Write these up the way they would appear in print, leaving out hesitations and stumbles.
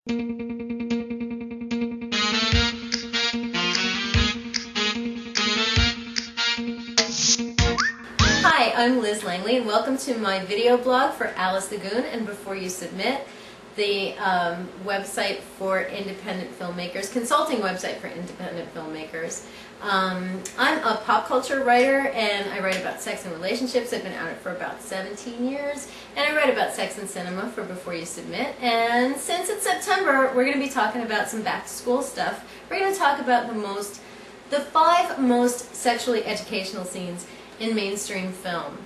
Hi, I'm Liz Langley and welcome to my video blog for Alice the Goon and Before You Submit, the website for independent filmmakers, consulting website for independent filmmakers. I'm a pop culture writer and I write about sex and relationships. I've been at it for about 17 years and I write about sex and cinema for Before You Submit. And since it's September, we're going to be talking about some back to school stuff. We're going to talk about the 5 most sexually educational scenes in mainstream film.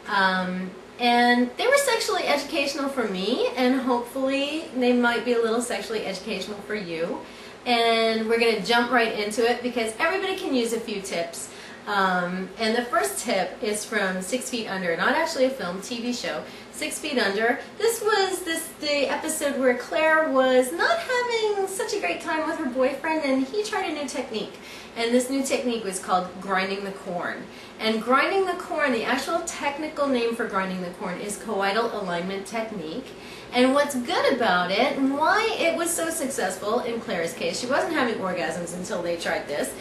And they were sexually educational for me, and hopefully they might be a little sexually educational for you. And we're going to jump right into it because everybody can use a few tips. And the first tip is from 6 Feet Under, not actually a film, TV show. 6 Feet Under. This was the episode where Claire was not having such a great time with her boyfriend, and he tried a new technique. And this new technique was called grinding the corn. And grinding the corn, the actual technical name for grinding the corn is coital alignment technique. And what's good about it, and why it was so successful in Claire's case, she wasn't having orgasms until they tried this,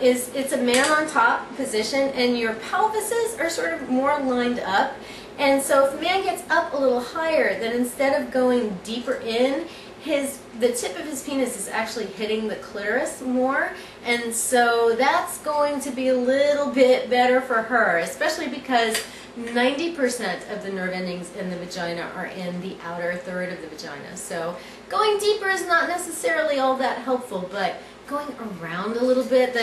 is it's a man on top position and your pelvises are sort of more lined up. And so if the man gets up a little higher, then instead of going deeper in, the tip of his penis is actually hitting the clitoris more, and so that's going to be a little bit better for her, especially because 90% of the nerve endings in the vagina are in the outer third of the vagina. So going deeper is not necessarily all that helpful, but going around a little bit,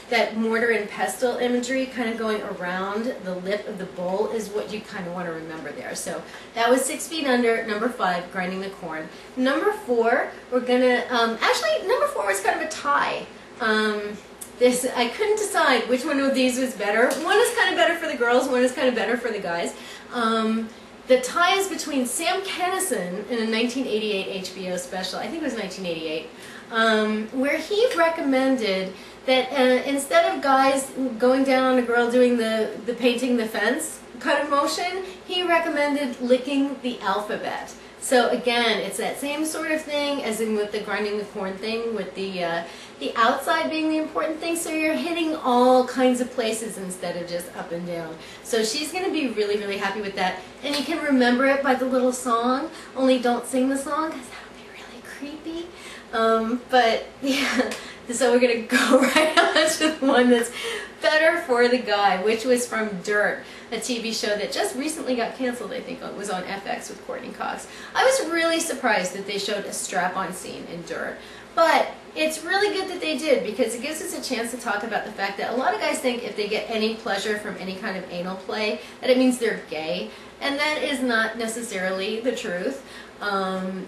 that mortar and pestle imagery, kind of going around the lip of the bowl is what you kind of want to remember there. So that was 6 Feet Under. Number 5, grinding the corn. Number 4, we're gonna, actually number 4 was kind of a tie. I couldn't decide which one of these was better. One is kind of better for the girls, one is kind of better for the guys. The tie is between Sam Kinison in a 1988 HBO special, I think it was 1988, where he recommended that instead of guys going down on a girl doing the painting the fence kind of motion, he recommended licking the alphabet. So again, it's that same sort of thing as in with the grinding the corn thing, with the outside being the important thing, so you're hitting all kinds of places instead of just up and down. So she's going to be really, really happy with that. And you can remember it by the little song, only don't sing the song because that would be really creepy. But yeah, so we're going to go right on to the one that's better for the guy, which was from Dirt, a TV show that just recently got canceled. I think it was on FX with Courtney Cox. I was really surprised that they showed a strap-on scene in Dirt, but it's really good that they did because it gives us a chance to talk about the fact that a lot of guys think if they get any pleasure from any kind of anal play that it means they're gay, and that is not necessarily the truth.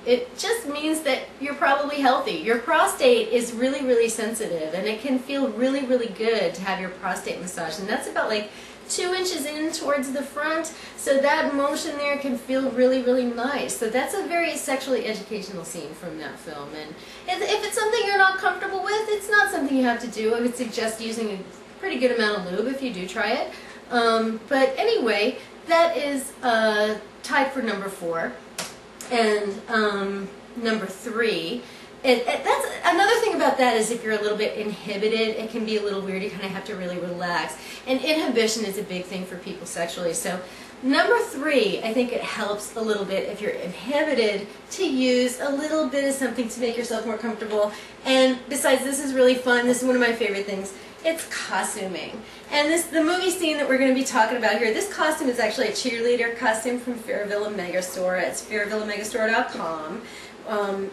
It just means that you're probably healthy. Your prostate is really, really sensitive, and it can feel really, really good to have your prostate massaged, and that's about like 2 inches in towards the front, so that motion there can feel really, really nice. So that's a very sexually educational scene from that film, and if it's something you're not comfortable with, it's not something you have to do. I would suggest using a pretty good amount of lube if you do try it. But anyway, that is tied for number 4. And number 3, that's another thing about that is if you're a little bit inhibited, it can be a little weird. You kind of have to really relax. And inhibition is a big thing for people sexually. So number 3, I think it helps a little bit if you're inhibited to use a little bit of something to make yourself more comfortable. And besides, this is really fun. This is one of my favorite things. It's costuming. And the movie scene that we're going to be talking about here, this costume is actually a cheerleader costume from Foreveah Megastore. It's foreveahmegastore.com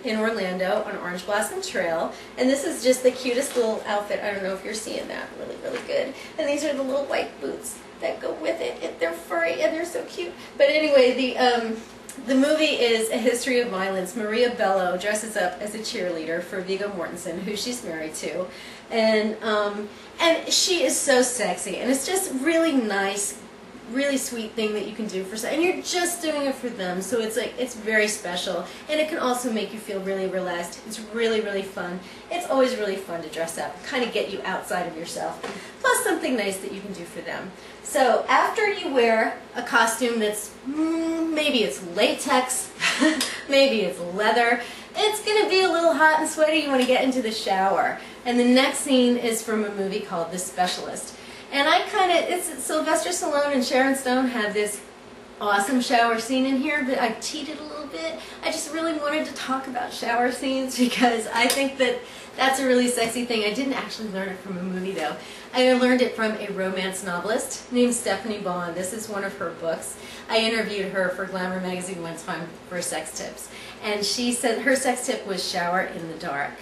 in Orlando on Orange Blossom Trail. And this is just the cutest little outfit. I don't know if you're seeing that. Really, really good. And these are the little white boots that go with it. They're furry and they're so cute. But anyway, the movie is A History of Violence. Maria Bello dresses up as a cheerleader for Viggo Mortensen, who she's married to. And she is so sexy, and it's just really nice, really sweet thing that you can do for someone, and you're just doing it for them, so it's like, it's very special, and it can also make you feel really relaxed. It's really, really fun. It's always really fun to dress up, kind of get you outside of yourself, plus something nice that you can do for them. So after you wear a costume that's, maybe it's latex, maybe it's leather, it's going to be a little hot and sweaty. You want to get into the shower. And the next scene is from a movie called The Specialist. And it's Sylvester Stallone and Sharon Stone have this awesome shower scene in here, but I cheated a little bit. I just really wanted to talk about shower scenes because I think that that's a really sexy thing. I didn't actually learn it from a movie though. I learned it from a romance novelist named Stephanie Bond. This is one of her books. I interviewed her for Glamour magazine one time for sex tips. And she said her sex tip was shower in the dark.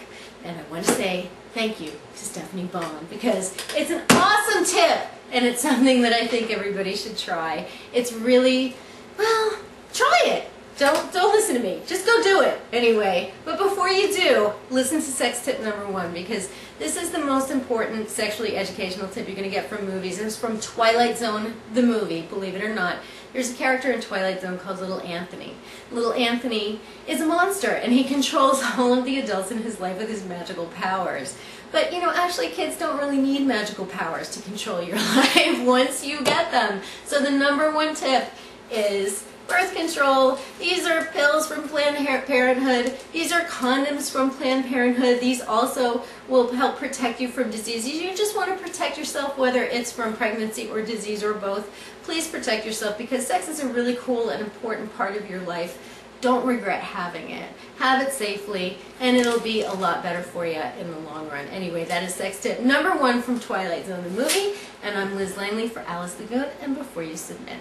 And I want to say thank you to Stephanie Bond because it's an awesome tip and it's something that I think everybody should try. It's really, well, try it. Don't listen to me. Just go do it anyway. But before you do, listen to sex tip number 1 because this is the most important sexually educational tip you're going to get from movies. And it's from Twilight Zone, the movie, believe it or not. There's a character in Twilight Zone called Little Anthony. Little Anthony is a monster and he controls all of the adults in his life with his magical powers. But you know, actually kids don't really need magical powers to control your life once you get them. So the number 1 tip is birth control. These are pills from Planned Parenthood. These are condoms from Planned Parenthood. These also will help protect you from diseases. You just want to protect yourself whether it's from pregnancy or disease or both. Please protect yourself because sex is a really cool and important part of your life. Don't regret having it. Have it safely and it'll be a lot better for you in the long run. Anyway, that is sex tip number 1 from Twilight Zone the movie. And I'm Liz Langley for Alice the Goon and Before You Submit.